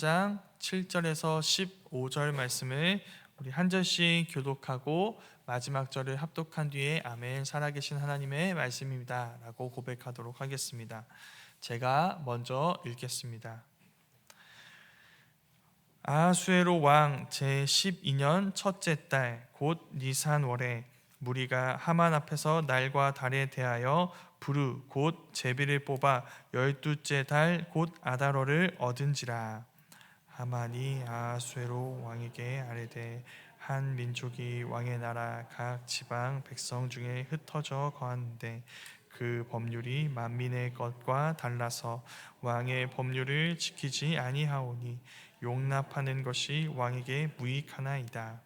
3장 7절에서 15절 말씀을 우리 한 절씩 교독하고 마지막 절을 합독한 뒤에 아멘 살아계신 하나님의 말씀입니다 라고 고백하도록 하겠습니다. 제가 먼저 읽겠습니다. 아하수에로 왕 제12년 첫째 달 곧 니산월에 무리가 하만 앞에서 날과 달에 대하여 부르 곧 제비를 뽑아 12째 달 곧 아달월을 얻은지라. 하만이 아하수에로 왕에게 아뢰되 한 민족이 왕의 나라 각 지방 백성 중에 흩어져 거하는데 그 법률이 만민의 것과 달라서 왕의 법률을 지키지 아니하오니 용납하는 것이 왕에게 무익하나이다.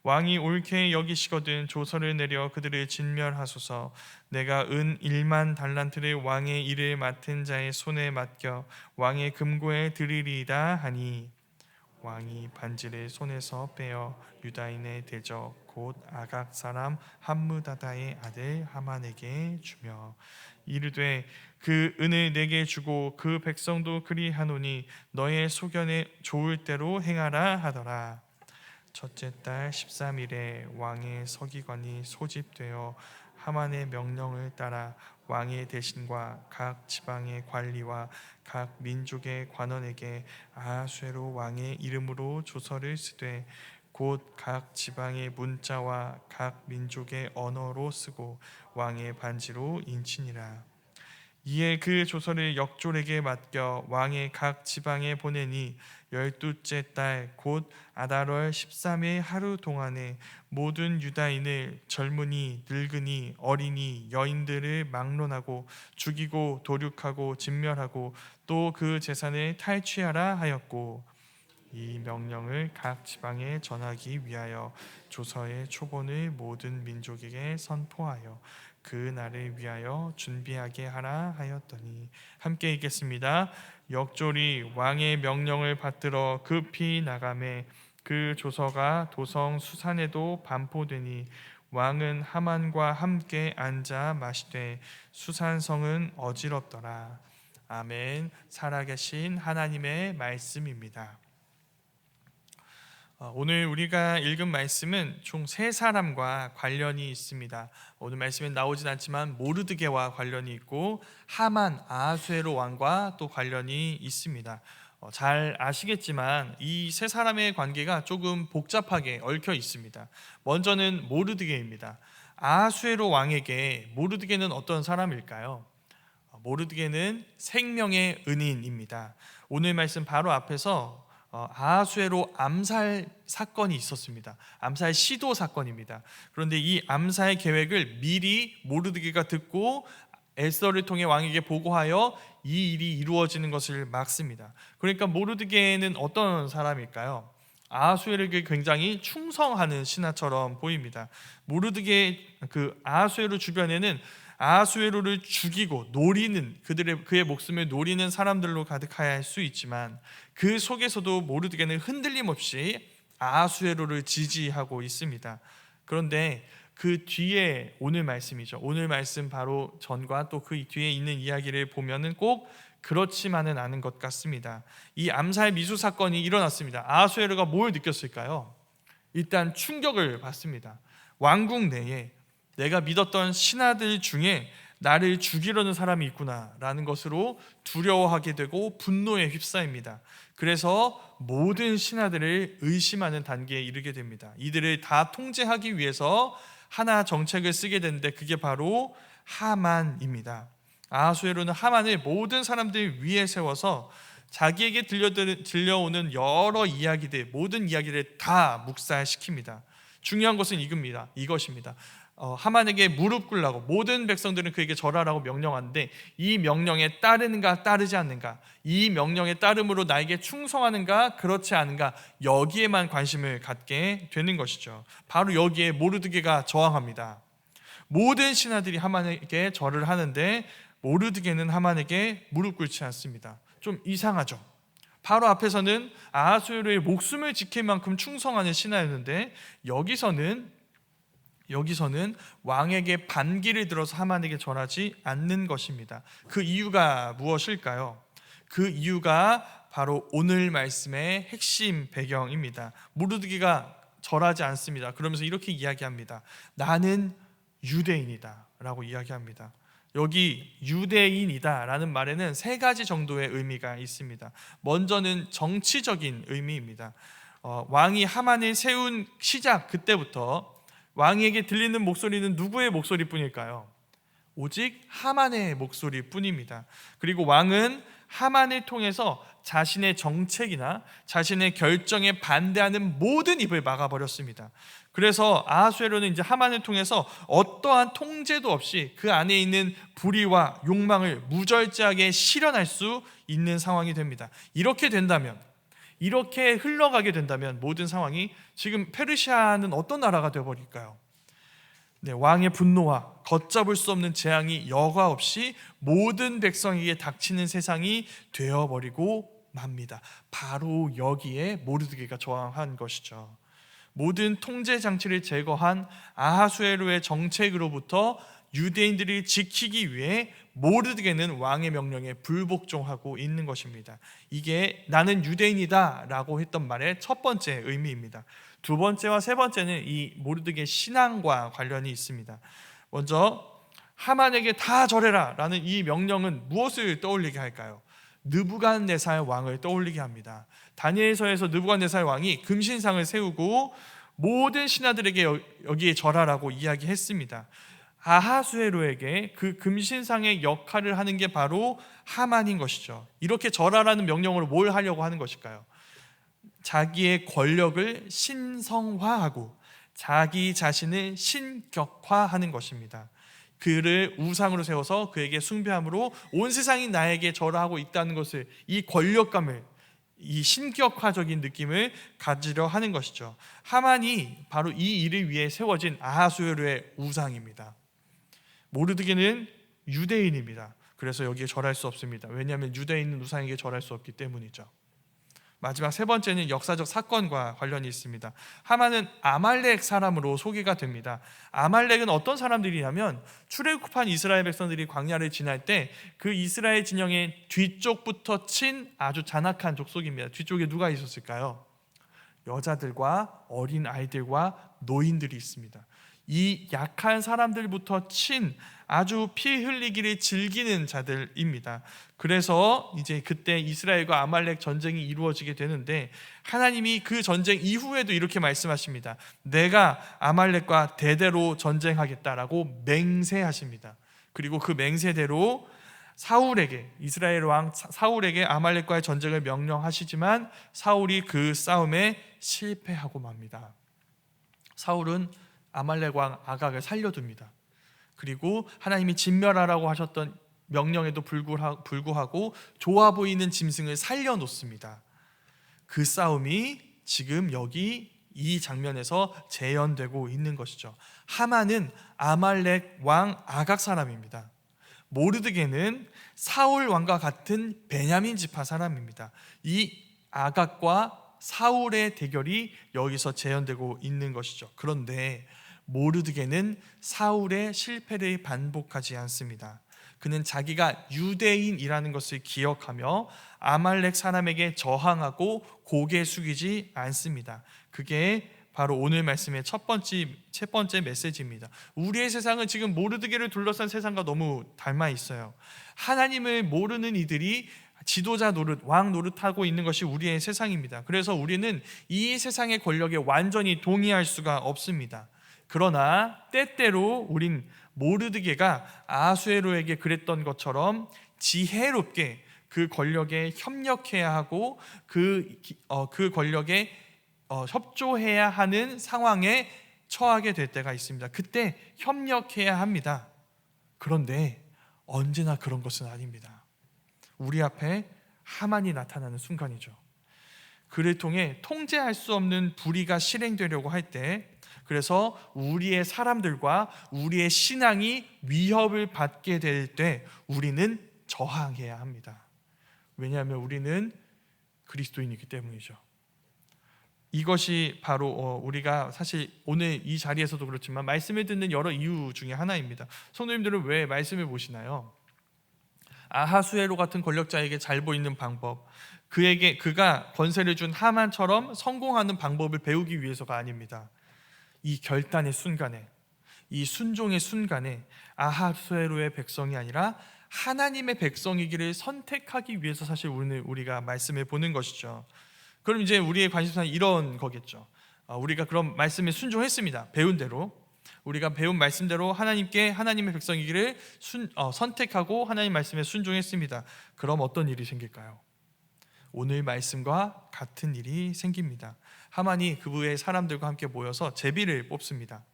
왕이 옳게 여기시거든 조서를 내려 그들을 진멸하소서. 내가 은 1만 달란트를 왕의 일을 맡은 자의 손에 맡겨 왕의 금고에 드리리이다 하니 왕이 반지를 손에서 빼어 유다인의 대적 곧 아각 사람 함무다다의 아들 하만에게 주며 이르되 그 은을 내게 주고 그 백성도 그리하노니 너의 소견에 좋을 대로 행하라 하더라. 첫째 달 13일에 왕의 서기관이 소집되어 하만의 명령을 따라 왕의 대신과 각 지방의 관리와 각 민족의 관원에게 아하수에로 왕의 이름으로 조서를 쓰되 곧 각 지방의 문자와 각 민족의 언어로 쓰고 왕의 반지로 인치니라. 이에 그 조서를 역졸에게 맡겨 왕의 각 지방에 보내니 12째 달 곧 아달월 13일 하루 동안에 모든 유다인을 젊은이, 늙은이, 어린이, 여인들을 막론하고 죽이고 도륙하고 진멸하고 또 그 재산을 탈취하라 하였고 이 명령을 각 지방에 전하기 위하여 조서의 초본을 모든 민족에게 선포하여 그 날을 위하여 준비하게 하라 하였더니 함께 읽겠습니다. 역졸이 왕의 명령을 받들어 급히 나가매 그 조서가 도성 수산에도 반포되니 왕은 하만과 함께 앉아 마시되 수산성은 어지럽더라. 아멘. 살아계신 하나님의 말씀입니다. 오늘 우리가 읽은 말씀은 총 세 사람과 관련이 있습니다. 오늘 말씀에 나오진 않지만 모르드게와 관련이 있고 하만 아하수에로 왕과 또 관련이 있습니다. 잘 아시겠지만 이 세 사람의 관계가 조금 복잡하게 얽혀 있습니다. 먼저는 모르드게입니다. 아하수에로 왕에게 모르드게는 어떤 사람일까요? 모르드게는 생명의 은인입니다. 오늘 말씀 바로 앞에서 아하수에로 암살 사건이 있었습니다. 암살 시도 사건입니다. 그런데 이 암살 계획을 미리 모르드게가 듣고 에스더를 통해 왕에게 보고하여 이 일이 이루어지는 것을 막습니다. 그러니까 모르드게는 어떤 사람일까요? 아하수에로에게 굉장히 충성하는 신하처럼 보입니다. 모르드게 그 아하수에로 주변에는 아하수에로를 죽이고 노리는 그의 목숨을 노리는 사람들로 가득할 수 있지만 그 속에서도 모르드게는 흔들림 없이 아하수에로를 지지하고 있습니다. 그런데 그 뒤에 오늘 말씀이죠. 오늘 말씀 바로 전과 또 그 뒤에 있는 이야기를 보면은 꼭 그렇지만은 않은 것 같습니다. 이 암살 미수 사건이 일어났습니다. 아하수에로가 뭘 느꼈을까요? 일단 충격을 받습니다. 왕궁 내에 내가 믿었던 신하들 중에 나를 죽이려는 사람이 있구나라는 것으로 두려워하게 되고 분노에 휩싸입니다. 그래서 모든 신하들을 의심하는 단계에 이르게 됩니다. 이들을 다 통제하기 위해서 하나 정책을 쓰게 되는데 그게 바로 하만입니다. 아하수에로는 하만을 모든 사람들 위에 세워서 자기에게 들려오는 여러 이야기들, 모든 이야기를 다 묵살시킵니다. 중요한 것은 이것입니다. 하만에게 무릎 꿇라고 모든 백성들은 그에게 절하라고 명령하는데 이 명령에 따르는가 따르지 않는가, 이 명령에 따름으로 나에게 충성하는가 그렇지 않은가, 여기에만 관심을 갖게 되는 것이죠. 바로 여기에 모르드게가 저항합니다. 모든 신하들이 하만에게 절을 하는데 모르드게는 하만에게 무릎 꿇지 않습니다. 좀 이상하죠. 바로 앞에서는 아하수에로의 목숨을 지킬 만큼 충성하는 신하였는데 여기서는 왕에게 반기를 들어서 하만에게 절하지 않는 것입니다. 그 이유가 무엇일까요? 그 이유가 바로 오늘 말씀의 핵심 배경입니다. 모르드게가 절하지 않습니다. 그러면서 이렇게 이야기합니다. 나는 유대인이다 라고 이야기합니다. 여기 유대인이다 라는 말에는 세 가지 정도의 의미가 있습니다. 먼저는 정치적인 의미입니다. 왕이 하만을 세운 시작 그때부터 왕에게 들리는 목소리는 누구의 목소리뿐일까요? 오직 하만의 목소리뿐입니다. 그리고 왕은 하만을 통해서 자신의 정책이나 자신의 결정에 반대하는 모든 입을 막아버렸습니다. 그래서 아하수에로는 이제 하만을 통해서 어떠한 통제도 없이 그 안에 있는 불의와 욕망을 무절제하게 실현할 수 있는 상황이 됩니다. 이렇게 흘러가게 된다면 모든 상황이 지금 페르시아는 어떤 나라가 되어버릴까요? 네, 왕의 분노와 걷잡을 수 없는 재앙이 여과 없이 모든 백성에게 닥치는 세상이 되어버리고 맙니다. 바로 여기에 모르드게가 저항한 것이죠. 모든 통제 장치를 제거한 아하수에로의 정책으로부터 유대인들이 지키기 위해 모르드게는 왕의 명령에 불복종하고 있는 것입니다. 이게 나는 유대인이다 라고 했던 말의 첫 번째 의미입니다. 두 번째와 세 번째는 이 모르드게 신앙과 관련이 있습니다. 먼저 하만에게 다 절해라 라는 이 명령은 무엇을 떠올리게 할까요? 느부갓네살 왕을 떠올리게 합니다. 다니엘서에서 느부갓네살 왕이 금신상을 세우고 모든 신하들에게 여기에 절하라고 이야기했습니다. 아하수에로에게 그 금신상의 역할을 하는 게 바로 하만인 것이죠. 이렇게 절하라는 명령으로 뭘 하려고 하는 것일까요? 자기의 권력을 신성화하고 자기 자신을 신격화하는 것입니다. 그를 우상으로 세워서 그에게 숭배함으로 온 세상이 나에게 절하고 있다는 것을, 이 권력감을, 이 신격화적인 느낌을 가지려 하는 것이죠. 하만이 바로 이 일을 위해 세워진 아하수에로의 우상입니다. 모르드게는 유대인입니다. 그래서 여기에 절할 수 없습니다. 왜냐하면 유대인은 우상에게 절할 수 없기 때문이죠. 마지막 세 번째는 역사적 사건과 관련이 있습니다. 하만은 아말렉 사람으로 소개가 됩니다. 아말렉은 어떤 사람들이냐면 출애굽한 이스라엘 백성들이 광야를 지날 때 그 이스라엘 진영의 뒤쪽부터 친 아주 잔악한 족속입니다. 뒤쪽에 누가 있었을까요? 여자들과 어린 아이들과 노인들이 있습니다. 이 약한 사람들부터 친 아주 피 흘리기를 즐기는 자들입니다. 그래서 이제 그때 이스라엘과 아말렉 전쟁이 이루어지게 되는데 하나님이 그 전쟁 이후에도 이렇게 말씀하십니다. 내가 아말렉과 대대로 전쟁하겠다라고 맹세하십니다. 그리고 그 맹세대로 사울에게, 이스라엘 왕 사울에게 아말렉과의 전쟁을 명령하시지만 사울이 그 싸움에 실패하고 맙니다. 사울은 아말렉 왕 아각을 살려둡니다. 그리고 하나님이 진멸하라고 하셨던 명령에도 불구하고 좋아 보이는 짐승을 살려놓습니다. 그 싸움이 지금 여기 이 장면에서 재현되고 있는 것이죠. 하만은 아말렉 왕 아각 사람입니다. 모르드게는 사울 왕과 같은 베냐민 지파 사람입니다. 이 아각과 사울의 대결이 여기서 재현되고 있는 것이죠. 그런데 모르드게는 사울의 실패를 반복하지 않습니다. 그는 자기가 유대인이라는 것을 기억하며 아말렉 사람에게 저항하고 고개 숙이지 않습니다. 그게 바로 오늘 말씀의 첫 번째 메시지입니다. 우리의 세상은 지금 모르드게를 둘러싼 세상과 너무 닮아 있어요. 하나님을 모르는 이들이 지도자 노릇, 왕 노릇하고 있는 것이 우리의 세상입니다. 그래서 우리는 이 세상의 권력에 완전히 동의할 수가 없습니다. 그러나 때때로 우린 모르드게가 아하수에로에게 그랬던 것처럼 지혜롭게 그 권력에 협력해야 하고 그 권력에 협조해야 하는 상황에 처하게 될 때가 있습니다. 그때 협력해야 합니다. 그런데 언제나 그런 것은 아닙니다. 우리 앞에 하만이 나타나는 순간이죠. 그를 통해 통제할 수 없는 불의가 실행되려고 할 때, 그래서 우리의 사람들과 우리의 신앙이 위협을 받게 될 때 우리는 저항해야 합니다. 왜냐하면 우리는 그리스도인이기 때문이죠. 이것이 바로 우리가 사실 오늘 이 자리에서도 그렇지만 말씀을 듣는 여러 이유 중에 하나입니다. 성도님들은 왜 말씀을 보시나요? 아하수에로 같은 권력자에게 잘 보이는 방법, 그가 권세를 준 하만처럼 성공하는 방법을 배우기 위해서가 아닙니다. 이 결단의 순간에, 이 순종의 순간에 아하수에로의 백성이 아니라 하나님의 백성이기를 선택하기 위해서 사실 오늘 우리가 말씀을 보는 것이죠. 그럼 이제 우리의 관심사는 이런 거겠죠. 우리가 그런 말씀에 순종했습니다. 배운 대로, 우리가 배운 말씀대로 하나님께 하나님의 백성이기를 선택하고 하나님 말씀에 순종했습니다. 그럼 어떤 일이 생길까요? 오늘 말씀과 같은 일이 생깁니다. 하만이 그의 사람들과 함께 모여서 제비를 뽑습니다.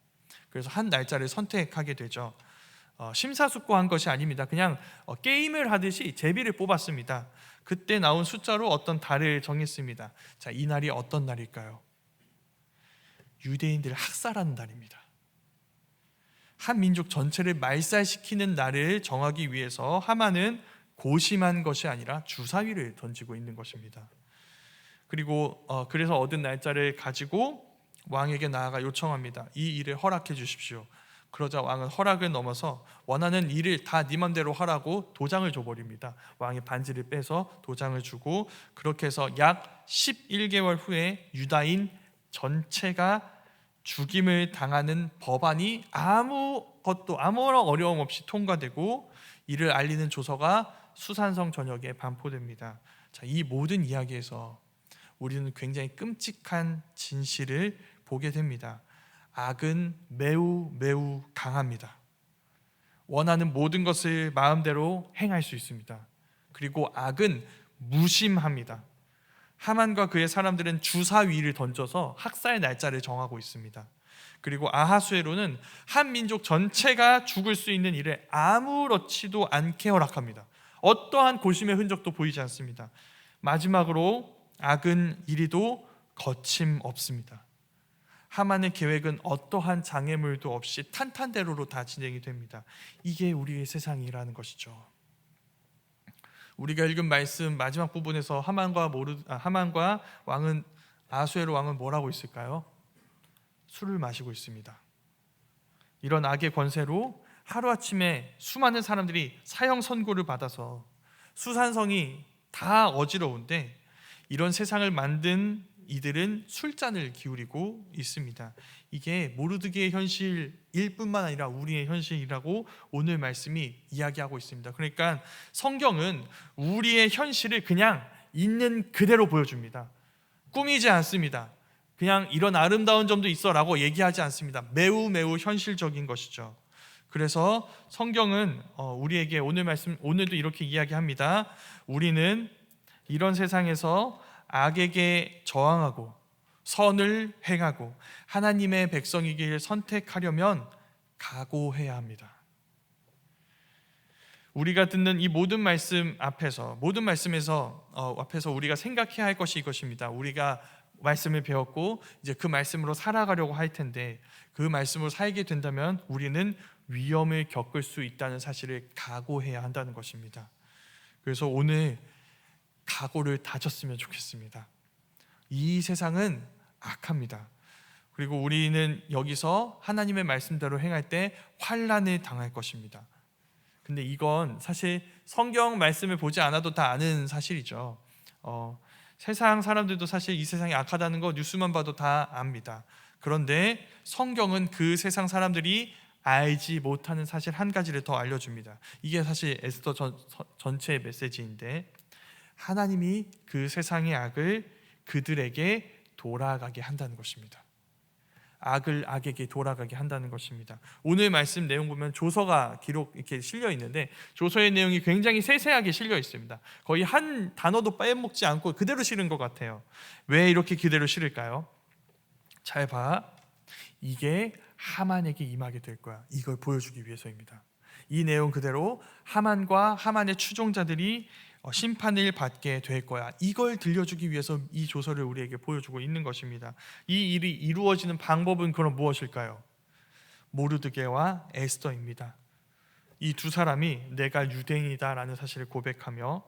그래서 한 날짜를 선택하게 되죠. 심사숙고한 것이 아닙니다. 그냥 게임을 하듯이 제비를 뽑았습니다. 그때 나온 숫자로 어떤 달을 정했습니다. 자, 이 날이 어떤 날일까요? 유대인들을 학살하는 날입니다. 한 민족 전체를 말살시키는 날을 정하기 위해서 하만은 고심한 것이 아니라 주사위를 던지고 있는 것입니다. 그리고 그래서 얻은 날짜를 가지고 왕에게 나아가 요청합니다. 이 일을 허락해 주십시오. 그러자 왕은 허락을 넘어서 원하는 일을 다 네 맘대로 하라고 도장을 줘버립니다. 왕의 반지를 빼서 도장을 주고, 그렇게 해서 약 11개월 후에 유다인 전체가 죽임을 당하는 법안이 아무런 어려움 없이 통과되고, 이를 알리는 조서가 수산성 전역에 반포됩니다. 자, 이 모든 이야기에서 우리는 굉장히 끔찍한 진실을 보게 됩니다. 악은 매우 매우 강합니다. 원하는 모든 것을 마음대로 행할 수 있습니다. 그리고 악은 무심합니다. 하만과 그의 사람들은 주사위를 던져서 학살 날짜를 정하고 있습니다. 그리고 아하수에로는 한 민족 전체가 죽을 수 있는 일에 아무렇지도 않게 허락합니다. 어떠한 고심의 흔적도 보이지 않습니다. 마지막으로 악은 이리도 거침없습니다. 하만의 계획은 어떠한 장애물도 없이 탄탄대로로 다 진행이 됩니다. 이게 우리의 세상이라는 것이죠. 우리가 읽은 말씀 마지막 부분에서 하만과 왕은, 아하수에로 왕은 뭐라고 있을까요? 술을 마시고 있습니다. 이런 악의 권세로 하루아침에 수많은 사람들이 사형 선고를 받아서 수산성이 다 어지러운데, 이런 세상을 만든 이들은 술잔을 기울이고 있습니다. 이게 모르드게의 현실일 뿐만 아니라 우리의 현실이라고 오늘 말씀이 이야기하고 있습니다. 그러니까 성경은 우리의 현실을 그냥 있는 그대로 보여줍니다. 꾸미지 않습니다. 그냥 이런 아름다운 점도 있어라고 얘기하지 않습니다. 매우 매우 현실적인 것이죠. 그래서 성경은 우리에게 오늘 말씀, 오늘도 이렇게 이야기합니다. 우리는 이런 세상에서 악에게 저항하고 선을 행하고 하나님의 백성이길 선택하려면 각오해야 합니다. 우리가 듣는 이 모든 말씀 앞에서, 앞에서 우리가 생각해야 할 것이 이것입니다. 우리가 말씀을 배웠고 이제 그 말씀으로 살아가려고 할 텐데, 그 말씀으로 살게 된다면 우리는 위험을 겪을 수 있다는 사실을 각오해야 한다는 것입니다. 그래서 오늘 각오를 다졌으면 좋겠습니다. 이 세상은 악합니다. 그리고 우리는 여기서 하나님의 말씀대로 행할 때 환난을 당할 것입니다. 근데 이건 사실 성경 말씀을 보지 않아도 다 아는 사실이죠. 세상 사람들도 사실 이 세상이 악하다는 거 뉴스만 봐도 다 압니다. 그런데 성경은 그 세상 사람들이 알지 못하는 사실 한 가지를 더 알려줍니다. 이게 사실 에스더 전체의 메시지인데, 하나님이 그 세상의 악을 그들에게 돌아가게 한다는 것입니다. 악을 악에게 돌아가게 한다는 것입니다. 오늘 말씀 내용 보면 조서가 이렇게 실려 있는데, 조서의 내용이 굉장히 세세하게 실려 있습니다. 거의 한 단어도 빼먹지 않고 그대로 실은 것 같아요. 왜 이렇게 그대로 실을까요? 잘 봐. 이게 하만에게 임하게 될 거야. 이걸 보여주기 위해서입니다. 이 내용 그대로 하만과 하만의 추종자들이 심판을 받게 될 거야. 이걸 들려주기 위해서 이 조서를 우리에게 보여주고 있는 것입니다. 이 일이 이루어지는 방법은 그럼 무엇일까요? 모르드게와 에스더입니다. 이 두 사람이 내가 유대인이다라는 사실을 고백하며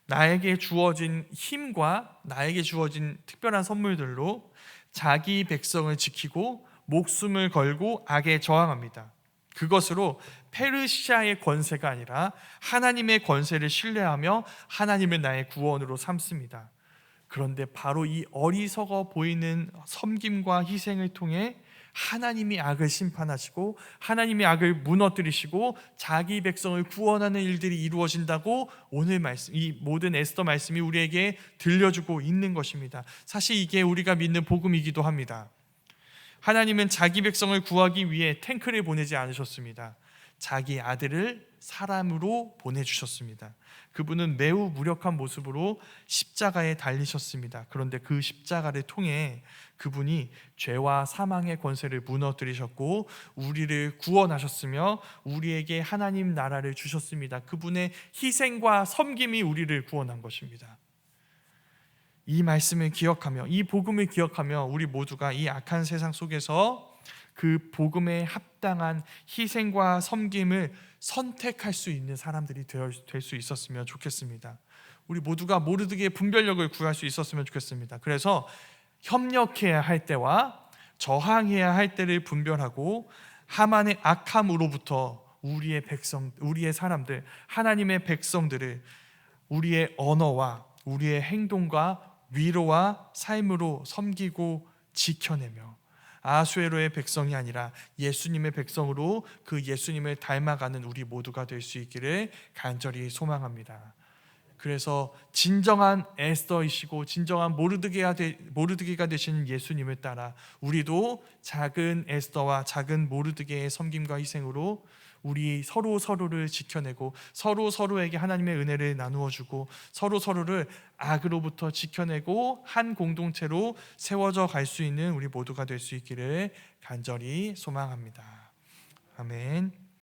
나에게 주어진 힘과 나에게 주어진 특별한 선물들로 자기 백성을 지키고 목숨을 걸고 악에 저항합니다. 그것으로 페르시아의 권세가 아니라 하나님의 권세를 신뢰하며 하나님을 나의 구원으로 삼습니다. 그런데 바로 이 어리석어 보이는 섬김과 희생을 통해 하나님이 악을 심판하시고 하나님이 악을 무너뜨리시고 자기 백성을 구원하는 일들이 이루어진다고 오늘 말씀, 이 모든 에스더 말씀이 우리에게 들려주고 있는 것입니다. 사실 이게 우리가 믿는 복음이기도 합니다. 하나님은 자기 백성을 구하기 위해 탱크를 보내지 않으셨습니다. 자기 아들을 사람으로 보내주셨습니다. 그분은 매우 무력한 모습으로 십자가에 달리셨습니다. 그런데 그 십자가를 통해 그분이 죄와 사망의 권세를 무너뜨리셨고 우리를 구원하셨으며 우리에게 하나님 나라를 주셨습니다. 그분의 희생과 섬김이 우리를 구원한 것입니다. 이 말씀을 기억하며 이 복음을 기억하며 우리 모두가 이 악한 세상 속에서 그 복음에 합당한 희생과 섬김을 선택할 수 있는 사람들이 될 수 있었으면 좋겠습니다. 우리 모두가 모르드게의 분별력을 구할 수 있었으면 좋겠습니다. 그래서 협력해야 할 때와 저항해야 할 때를 분별하고 하만의 악함으로부터 우리의 백성, 우리의 사람들, 하나님의 백성들을 우리의 언어와 우리의 행동과 위로와 삶으로 섬기고 지켜내며 아수에로의 백성이 아니라 예수님의 백성으로 그 예수님을 닮아가는 우리 모두가 될 수 있기를 간절히 소망합니다. 그래서 진정한 에스더이시고 진정한 모르드게가 되시는 예수님을 따라 우리도 작은 에스더와 작은 모르드게의 섬김과 희생으로 우리 서로를 지켜내고 서로에게 하나님의 은혜를 나누어 주고 서로를 악으로부터 지켜내고 한 공동체로 세워져 갈 수 있는 우리 모두가 될 수 있기를 간절히 소망합니다. 아멘.